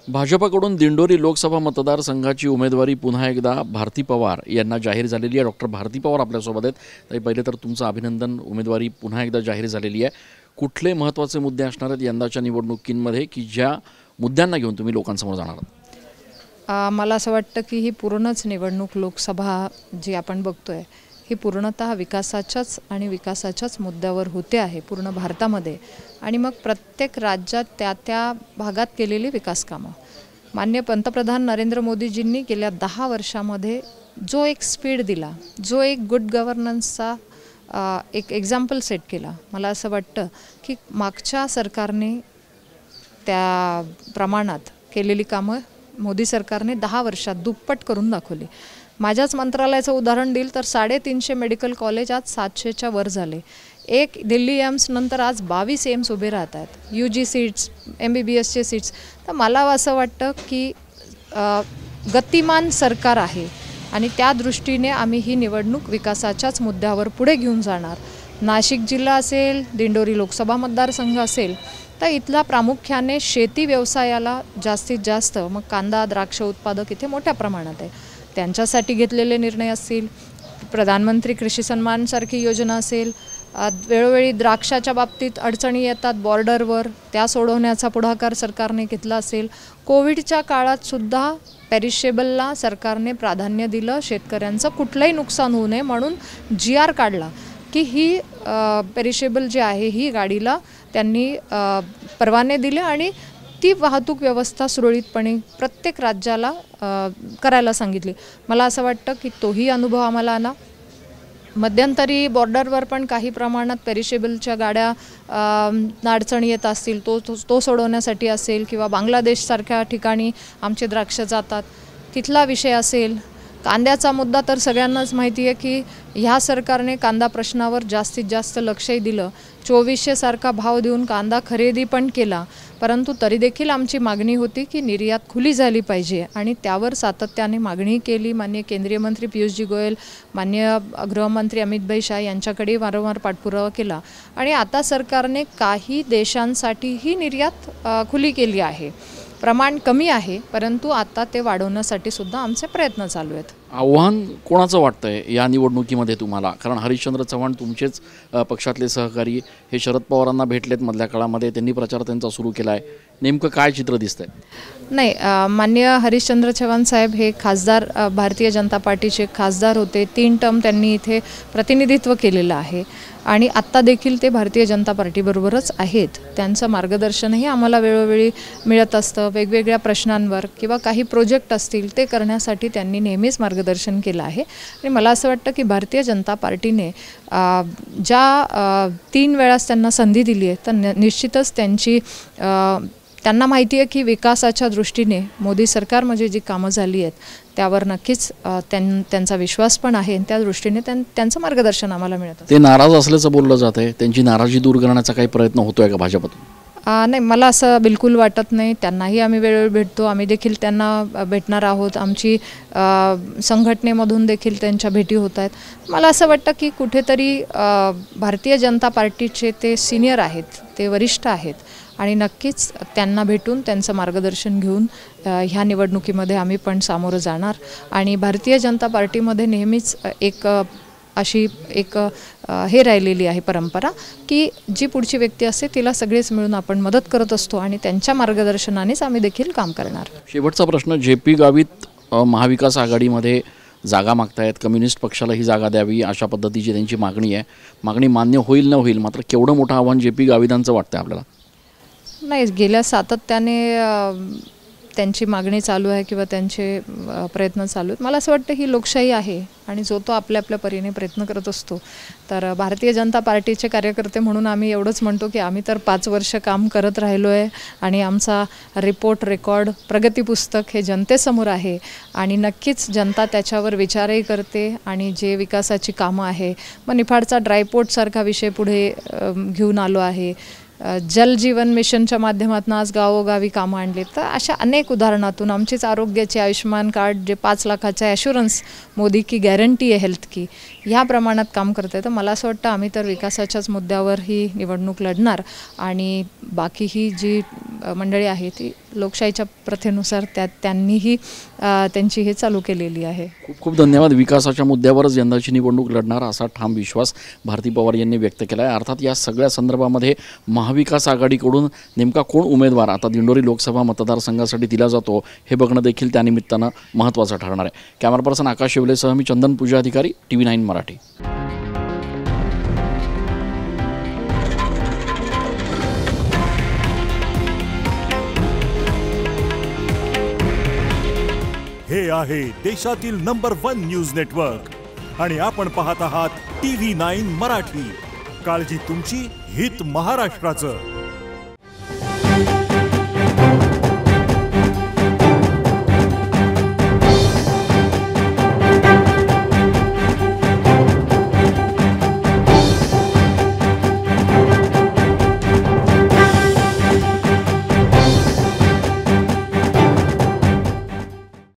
भाजपकडून दिंडोरी लोकसभा मतदारसंघाची उमेदवारी पुन्हा एकदा भारती पवार यांना जाहीर झालेली आहे। डॉक्टर भारती पवार आपल्यासोबत आहेत। ताई, पहिले तर तुमचं अभिनंदन, उमेदवारी पुन्हा एकदा जाहीर झालेली आहे। कुठले महत्त्वाचे मुद्दे असणार आहेत यंदाच्या निवडणुकींमध्ये की ज्या मुद्द्यांना घेऊन तुम्ही लोकांसमोर जाणार आहात? मला असं वाटतं की ही पूर्णच निवडणूक लोकसभा जी आपण बघतोय ही पूर्णतः विकासाच्याच मुद्द्यावर होते आहे पूर्ण भारतामध्ये। आणि मग प्रत्येक राज्यात त्या भागात केलेली विकास कामं माननीय पंतप्रधान नरेंद्र मोदीजींनी गेल्या 10 वर्षामध्ये जो एक स्पीड दिला, जो एक गुड गव्हर्नन्सचा एक एक्झाम्पल सेट केला, मला असं वाटतं की मागच्या सरकारने त्या प्रमाणात केलेली कामं मोदी सरकारने 10 वर्षात दुप्पट करून दाखवली। माझ्याच मंत्रालयाचं उदाहरण दिलं तर 350 मेडिकल कॉलेज आज 700च्या वर झाले। एक दिल्ली एम्स नंतर आज 22 एम्स उभे राहत आहेत, UG सीट्स, MBBSचे सीट्स। तर मला असं वाटतं की गतिमान सरकार आहे आणि त्या दृष्टीने आम्ही ही निवडणूक विकासाच्याच मुद्द्यावर पुढे घेऊन जाणार। नाशिक जिल्हा असेल, दिंडोरी लोकसभा मतदारसंघ असेल तर इथला प्रामुख्याने शेती व्यवसायाला जास्तीत जास्त, मग कांदा द्राक्ष उत्पादक इथे मोठ्या प्रमाणात आहे, त्यांच्यासाठी घेतलेले निर्णय असतील, प्रधानमंत्री कृषी सन्मान सारखी योजना असेल, वेळोवेळी द्राक्षाच्या बाबतीत अडचणी येतात बॉर्डरवर, त्या सोडवण्याचा पुढाकार सरकारने घेतला असेल। कोविडच्या काळात सुद्धा पेरिशेबलला सरकारने प्राधान्य दिलं, शेतकऱ्यांचं कुठलंही नुकसान होऊ नये म्हणून GR काढला की ही पेरिशेबल जी आहे ही गाडीला त्यांनी परवाने दिले आणि ती वाहतूक व्यवस्था सुरळीतपणे प्रत्येक राज्याला करायला सांगितली। मला असं वाटतं की तोही अनुभव आम्हाला आला। मध्यंतरी बॉर्डरवर पण काही प्रमाणात पेरिशेबलच्या गाड्या अडचणी येत असतील, तो सोडवण्यासाठी असेल, किंवा बांगलादेशसारख्या ठिकाणी आमचे द्राक्ष जातात तिथला विषय असेल। कांद्याचा मुद्दा तर सगळ्यांनाच माहिती आहे की ह्या सरकारने कांदा प्रश्नावर जास्तीत जास्त लक्षही दिलं, 2400 सारखा भाव देऊन कांदा खरेदी पण केला, परंतु तरी देखील आमची मागणी होती की निर्यात खुली झाली पाहिजे आणि त्यावर सातत्याने मागणी केली। माननीय केंद्रीय मंत्री पियुषजी गोयल, माननीय गृहमंत्री अमित शाह यांच्याकडे वारंवार पाठपुरावा केला आणि आता सरकारने काही देशांसाठी ही निर्यात खुली केली आहे। प्रमाण कमी आहे परंतु आता ते वाढवण्यासाठी सुद्धा आमचे प्रयत्न चालू आहेत। आव्हान कोणाचं वाटतंय या निवडणुकीमध्ये तुम्हाला? कारण हरिश्चंद्र चव्हाण तुमचेच पक्षातले सहकारी हे शरद पवारांना भेटलेत मधल्या काळामध्ये, त्यांनी प्रचार त्यांचा सुरू केला आहे। नेमकं काय चित्र दिसतंय? नाही, माननीय हरिश्चंद्र चव्हाण साहेब हे खासदार, भारतीय जनता पार्टीचे खासदार होते, 3 टर्म त्यांनी इथे प्रतिनिधित्व केलेलं आहे आणि आत्ता देखील ते भारतीय जनता पार्टीबरोबरच आहेत। त्यांचं मार्गदर्शनही आम्हाला वेळोवेळी मिळत असतं, वेगवेगळ्या प्रश्नांवर किंवा काही प्रोजेक्ट असतील ते करण्यासाठी त्यांनी नेहमीच मार्गदर्शन केलं आहे। आणि मला असं वाटतं की भारतीय जनता पार्टीने ज्या 3 वेळास त्यांना संधी दिली आहे तर निश्चितच त्यांना माहिती आहे की विकासाच्या दृष्टीने मोदी सरकारमध्ये जी कामं झाली आहेत त्यावर नक्कीच त्यांचा विश्वास पण आहे, त्या दृष्टीने त्यांचं मार्गदर्शन आम्हाला मिळतं। ते नाराज असल्याचं बोललं जात आहे, त्यांची नाराजी दूर करण्याचा काही प्रयत्न होतोय का भाजपतून? नाही, मला असं बिलकुल वाटत नाही। त्यांनाही आम्ही वेळोवेळी भेटतो, आम्ही देखील त्यांना भेटणार आहोत, आमची संघटनेमधून देखील त्यांच्या भेटी होत आहेत। मला असं वाटतं की कुठेतरी भारतीय जनता पार्टीचे ते सिनियर आहेत, ते वरिष्ठ आहेत आणि नक्कीच त्यांना भेटून त्यांचं मार्गदर्शन घेऊन ह्या निवडणुकीमध्ये आम्ही पण सामोरं जाणार। आणि भारतीय जनता पार्टीमध्ये नेहमीच अशी एक हे राहिलेली आहे परंपरा की जी पुढची व्यक्ती असते तिला सगळेच मिळून आपण मदत करत असतो आणि त्यांच्या मार्गदर्शनानेच आम्ही देखील काम करणार। शेवटचा प्रश्न, JP गावित महाविकास आघाडीमध्ये जागा मागतायत, कम्युनिस्ट पक्षाला ही जागा द्यावी अशा पद्धतीची त्यांची मागणी आहे। मागणी मान्य होईल न होईल, मात्र केवढं मोठं आव्हान JP गावितांचं वाटतं आपल्याला? नाही, गेल्या सातत्याने त्यांची मागणी चालू आहे किंवा त्यांचे प्रयत्न चालू आहेत। मला असं वाटतं ही लोकशाही आहे आणि जो तो आपल्या परीने प्रयत्न करत असतो। तर भारतीय जनता पार्टीचे कार्यकर्ते म्हणून आम्ही एवढंच म्हणतो की आम्ही तर 5 वर्ष काम करत राहिलो आहे आणि आमचा रेकॉर्ड प्रगती पुस्तक हे जनतेसमोर आहे आणि नक्कीच जनता त्याच्यावर विचारही करते आणि जे विकासाची कामं आहे, मग निफाडचा ड्रायपोर्टसारखा विषय पुढे घेऊन आलो आहे, जल जीवन मिशनच्या माध्यमातून आज गावोगावी कामं आणली, तर अशा अनेक उदाहरणातून आमचीच आरोग्याची आयुष्यमान कार्ड जे 5 लाखाचं ॲश्युरन्स, मोदी की गॅरंटी आहे हेल्थ की, ह्या प्रमाणात काम करते। तर मला असं वाटतं आम्ही तर विकासाच्याच मुद्द्यावर ही निवडणूक लढणार आणि बाकी ही जी मंडळी आहे ती लोकशाहीच्या प्रथेनुसार त्यांनीही त्यांची हे चालू केलेली आहे. खूप खूप धन्यवाद. विकासाच्या मुद्द्यावरच यंदाची निवडणूक लढणार असा ठाम विश्वास भारती पवार यांनी व्यक्त केला आहे. अर्थात या सगळ्या संदर्भामध्ये महाविकास आघाडीकडून नेमका कोण उमेदवार आता दिंडोरी लोकसभा मतदारसंघासाठी दिला जातो हे बघणं देखील त्यानिमित्तानं महत्त्वाचं ठरणार आहे. कॅमेरा पर्सन आकाश शेवलेसह मी चंदन पूजा अधिकारी, TV9 मराठी. हे आहे देशातील नंबर 1 न्यूज नेटवर्क आणि आपण पाहत आहात TV9 मराठी. काळजी तुमची, हित महाराष्ट्राचं.